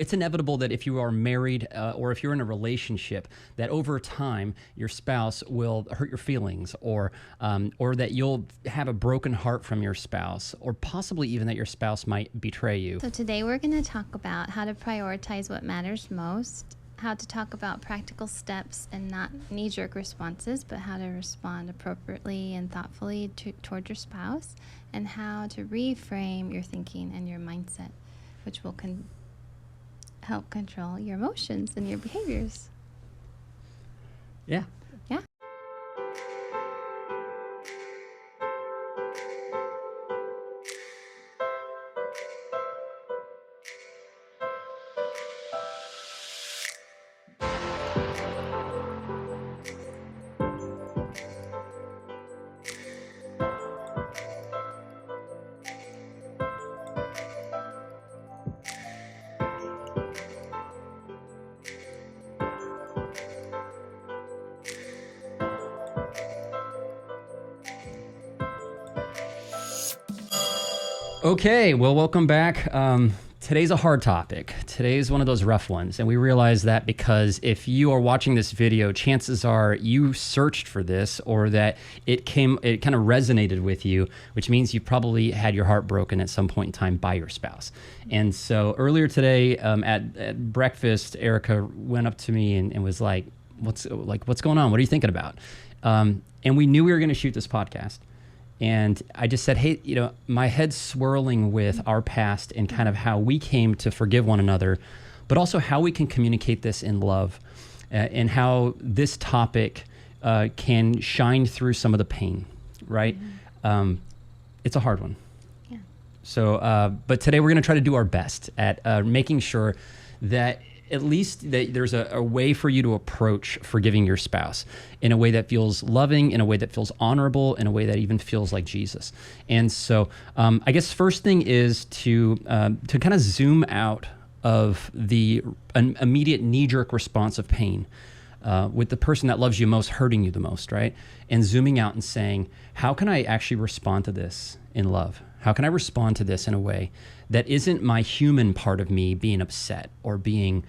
it's inevitable that if you are married or if you're in a relationship, that over time your spouse will hurt your feelings, or that you'll have a broken heart from your spouse, or possibly even that your spouse might betray you. So today we're going to talk about how to prioritize what matters most, how to talk about practical steps and not knee-jerk responses, but how to respond appropriately and thoughtfully toward your spouse, and how to reframe your thinking and your mindset, which will help control your emotions and your behaviors. Yeah. Yeah. Okay, well, welcome back. Today's a hard topic. Today's one of those rough ones, and we realize that because if you are watching this video, chances are you searched for this, or that it kind of resonated with you, which means you probably had your heart broken at some point in time by your spouse. And so earlier today at breakfast, Erica went up to me and was like, "What's going on? What are you thinking about?" And we knew we were going to shoot this podcast. And I just said, hey, my head's swirling with our past and kind of how we came to forgive one another, but also how we can communicate this in love, and how this topic can shine through some of the pain, right? Mm-hmm. It's a hard one. Yeah. So, but today we're going to try to do our best at making sure that at least that there's a way for you to approach forgiving your spouse in a way that feels loving, in a way that feels honorable, in a way that even feels like Jesus. And so I guess first thing is to kind of zoom out of an immediate knee-jerk response of pain with the person that loves you most hurting you the most, right? And zooming out and saying, how can I actually respond to this in love? How can I respond to this in a way that isn't my human part of me being upset or being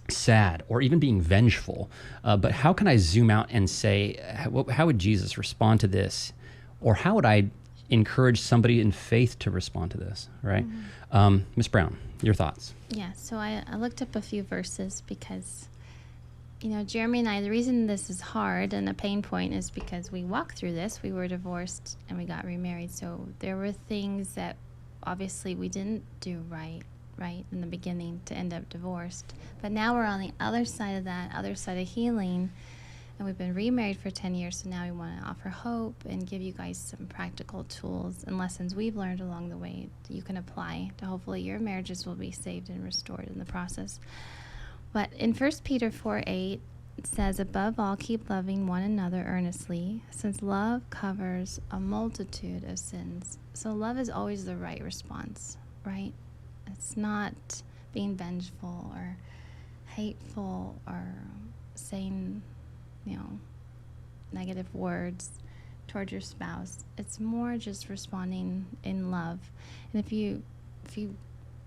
sad or even being vengeful? But how can I zoom out and say, how would Jesus respond to this? Or how would I encourage somebody in faith to respond to this, right? Ms. Brown, your thoughts? Yeah, so I looked up a few verses because, Jeremy and I, the reason this is hard and a pain point is because we walked through this. We were divorced and we got remarried. So there were things that obviously we didn't do right in the beginning to end up divorced. But now we're on the other side of that, other side of healing. And we've been remarried for 10 years. So now we want to offer hope and give you guys some practical tools and lessons we've learned along the way that you can apply to hopefully your marriages will be saved and restored in the process. But in 1 Peter 4:8, it says, above all, keep loving one another earnestly, since love covers a multitude of sins. So love is always the right response, right? It's not being vengeful or hateful or saying, negative words toward your spouse. It's more just responding in love. And if you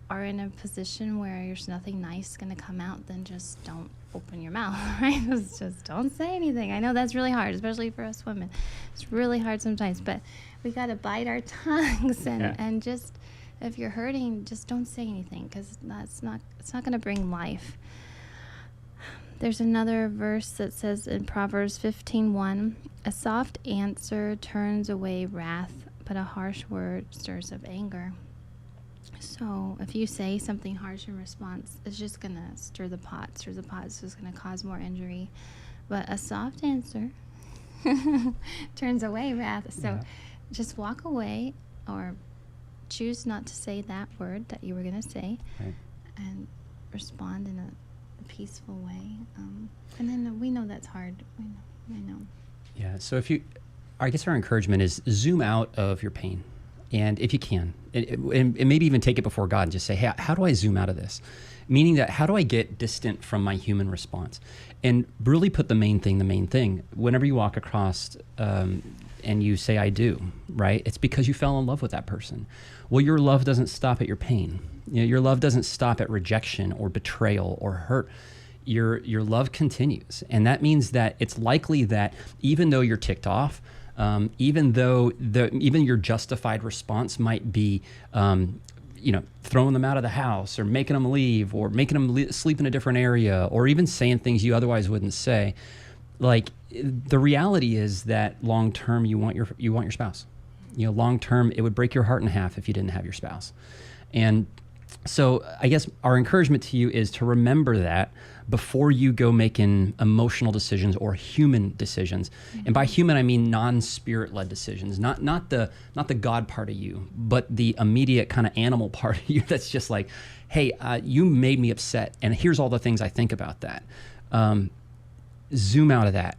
are in a position where there's nothing nice going to come out, then just don't open your mouth, right? Just don't say anything. I know that's really hard, especially for us women. It's really hard sometimes, but we got to bite our tongues and just, if you're hurting, just don't say anything, because it's not going to bring life. There's another verse that says in Proverbs 15:1, a soft answer turns away wrath, but a harsh word stirs up anger. So if you say something harsh in response, it's just going to stir the pot. So it's just going to cause more injury. But a soft answer turns away wrath. So just walk away or choose not to say that word that you were going to say, right, and respond in a peaceful way. And then we know that's hard. I know. Yeah. So I guess our encouragement is zoom out of your pain. And if you can, and maybe even take it before God and just say, hey, how do I zoom out of this? Meaning that how do I get distant from my human response? And really put the main thing. Whenever you walk across and you say, I do, right? It's because you fell in love with that person. Well, your love doesn't stop at your pain. Your love doesn't stop at rejection or betrayal or hurt. Your love continues. And that means that it's likely that even though you're ticked off, even though even your justified response might be, throwing them out of the house or making them leave or making them sleep in a different area or even saying things you otherwise wouldn't say. Like, the reality is that long term you want your spouse. Long term it would break your heart in half if you didn't have your spouse. And so I guess our encouragement to you is to remember that before you go making emotional decisions or human decisions. Mm-hmm. And by human, I mean non-spirit led decisions, not the God part of you, but the immediate kind of animal part of you that's just like, hey, you made me upset, and here's all the things I think about that. Zoom out of that.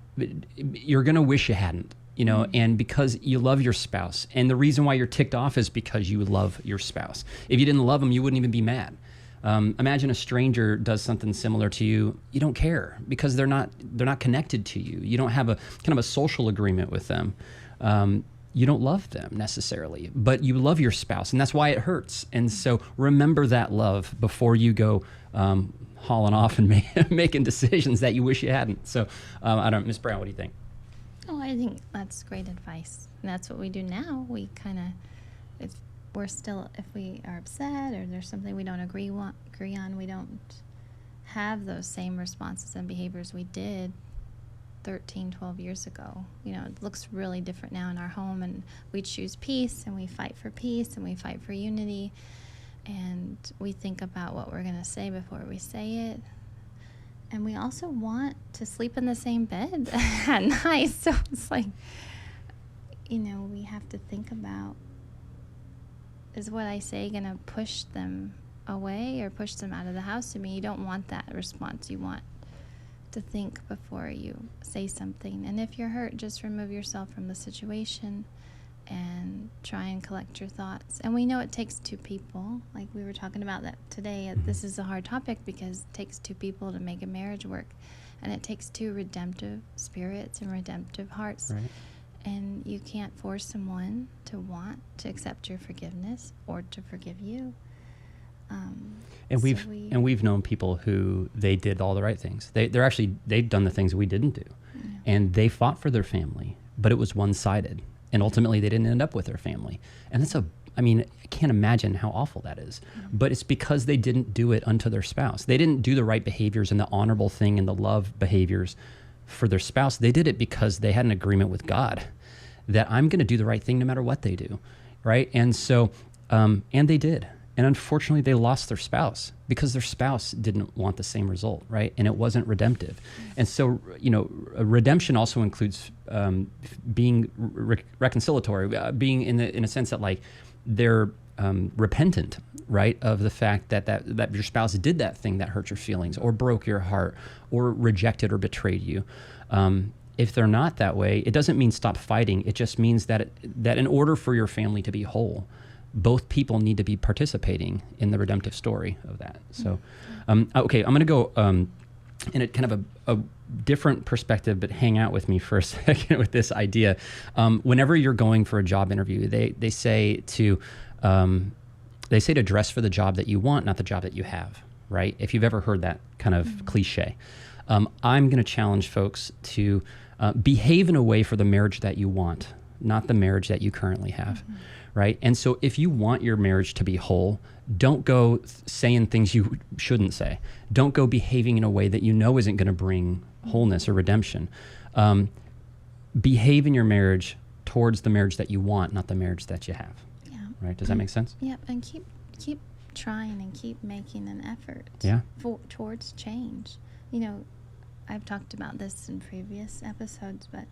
You're going to wish you hadn't. And because you love your spouse. And the reason why you're ticked off is because you love your spouse. If you didn't love them, you wouldn't even be mad. Imagine a stranger does something similar to you. You don't care because they're not connected to you. You don't have a kind of a social agreement with them. You don't love them necessarily, but you love your spouse, and that's why it hurts. And so remember that love before you go hauling off and making decisions that you wish you hadn't. So I don't, Ms. Brown, what do you think? Oh, I think that's great advice. And that's what we do now. We kind of, if we are upset or there's something we don't agree on, we don't have those same responses and behaviors we did 13, 12 years ago. It looks really different now in our home, and we choose peace, and we fight for peace, and we fight for unity, and we think about what we're going to say before we say it. And we also want to sleep in the same bed at night. So it's like, we have to think about, is what I say going to push them away or push them out of the house? You don't want that response. You want to think before you say something. And if you're hurt, just remove yourself from the situation and try and collect your thoughts. And we know it takes two people. Like we were talking about that today. This is a hard topic because it takes two people to make a marriage work. And it takes two redemptive spirits and redemptive hearts. Right. And you can't force someone to want to accept your forgiveness or to forgive you. And we've known people who they did all the right things. They've done the things we didn't do. Yeah. And they fought for their family, but it was one-sided. And ultimately, they didn't end up with their family. And I can't imagine how awful that is. Mm-hmm. But it's because they didn't do it unto their spouse. They didn't do the right behaviors and the honorable thing and the love behaviors for their spouse. They did it because they had an agreement with God that I'm going to do the right thing no matter what they do, right? And so, and they did. And unfortunately, they lost their spouse because their spouse didn't want the same result, right? And it wasn't redemptive. And so, redemption also includes being reconciliatory, being in a sense that like they're repentant, right, of the fact that your spouse did that thing that hurt your feelings or broke your heart or rejected or betrayed you. If they're not that way, it doesn't mean stop fighting. It just means that in order for your family to be whole, both people need to be participating in the redemptive story of that. So, okay, I'm going to go in a kind of a different perspective, but hang out with me for a second with this idea. Whenever you're going for a job interview, they say to dress for the job that you want, not the job that you have, right? If you've ever heard that kind of cliche. I'm going to challenge folks to behave in a way for the marriage that you want, not the marriage that you currently have. Mm-hmm. Right? And so if you want your marriage to be whole, don't go saying things you shouldn't say. Don't go behaving in a way that you know isn't going to bring wholeness or redemption. Behave in your marriage towards the marriage that you want, not the marriage that you have. Yeah. Right? Does that make sense? Yep. And keep trying and keep making an effort towards change. I've talked about this in previous episodes, but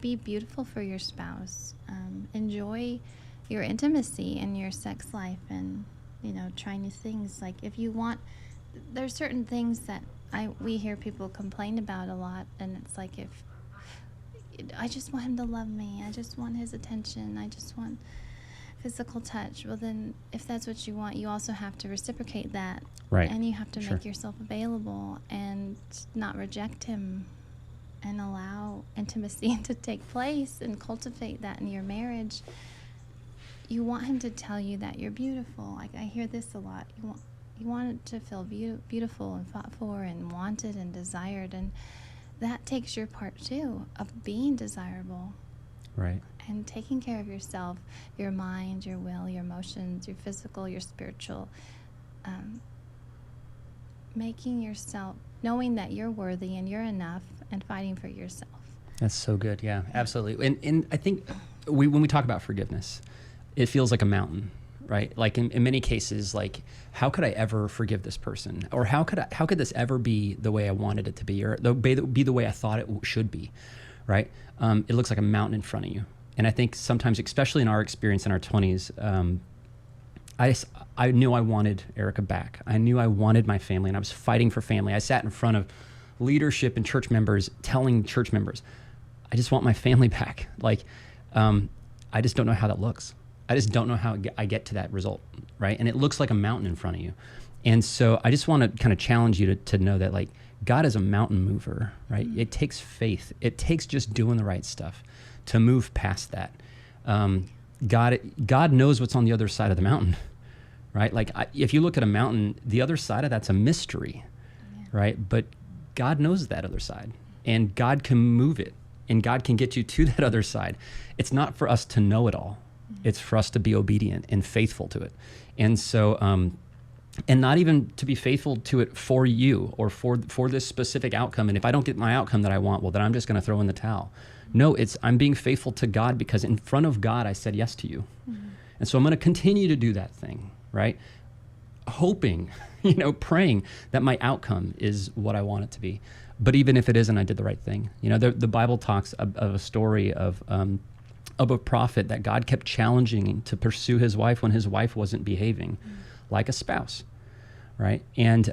be beautiful for your spouse. Enjoy your intimacy and your sex life, and try new things. Like if you want, there's certain things that we hear people complain about a lot, and it's like, if I just want him to love me, I just want his attention, I just want physical touch, well then if that's what you want, you also have to reciprocate that. Right. And you have to Sure. make yourself available and not reject him and allow intimacy to take place and cultivate that in your marriage. You want him to tell you that you're beautiful. Like I hear this a lot. You want it to feel beautiful and fought for and wanted and desired, and that takes your part too of being desirable. Right. And taking care of yourself, your mind, your will, your emotions, your physical, your spiritual, making yourself, knowing that you're worthy and you're enough, and fighting for yourself. That's so good. Yeah, absolutely. And I think when we talk about forgiveness, it feels like a mountain, right? Like in many cases, like how could I ever forgive this person, or how could this ever be the way I wanted it to be, or be the way I thought it should be, right? It looks like a mountain in front of you. And I think sometimes, especially in our experience in our 20s, I knew I wanted Erica back. I knew I wanted my family, and I was fighting for family. I sat in front of leadership and church members telling church members, I just want my family back. Like, I just don't know how that looks. I just don't know how I get to that result, right? And it looks like a mountain in front of you. And so I just want to kind of challenge you to know that, like, God is a mountain mover, right? It takes faith. It takes just doing the right stuff to move past that. God knows what's on the other side of the mountain, right? Like if you look at a mountain, the other side of that's a mystery, right? But God knows that other side, and God can move it, and God can get you to that other side. It's not for us to know it all. It's for us to be obedient and faithful to it. And so, and not even to be faithful to it for you or for this specific outcome. And if I don't get my outcome that I want, well, then I'm just going to throw in the towel. No, I'm being faithful to God because in front of God, I said yes to you. And so I'm going to continue to do that thing, right? Hoping, praying that my outcome is what I want it to be. But even if it isn't, I did the right thing. The Bible talks of a story of a prophet that God kept challenging to pursue his wife when his wife wasn't behaving like a spouse, right? And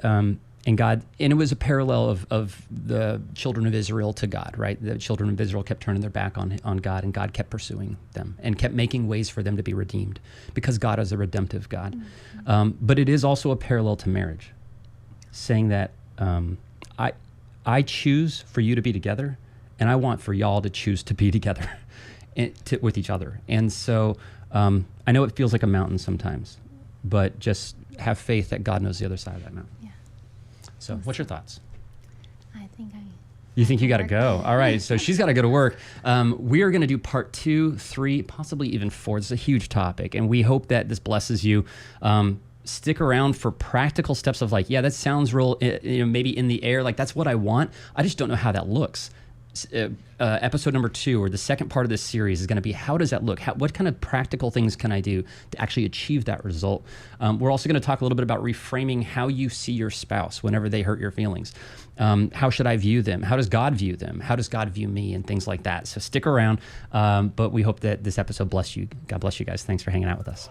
it was a parallel of the children of Israel to God, right? The children of Israel kept turning their back on God, and God kept pursuing them and kept making ways for them to be redeemed because God is a redemptive God. But it is also a parallel to marriage, saying that I choose for you to be together, and I want for y'all to choose to be together with each other. And so I know it feels like a mountain sometimes, but just have faith that God knows the other side of that mountain. Yeah. So what's your thoughts? You think you got to go? All right. So she's got to go to work. We are going to do part 2, 3, possibly even 4. This is a huge topic, and we hope that this blesses you. Stick around for practical steps of like, yeah, that sounds real, maybe in the air. Like that's what I want. I just don't know how that looks. Episode number 2, or the second part of this series, is going to be how does that look? What kind of practical things can I do to actually achieve that result? We're also going to talk a little bit about reframing how you see your spouse whenever they hurt your feelings. How should I view them? How does God view them? How does God view me? And things like that. So stick around. But we hope that this episode bless you. God bless you guys. Thanks for hanging out with us.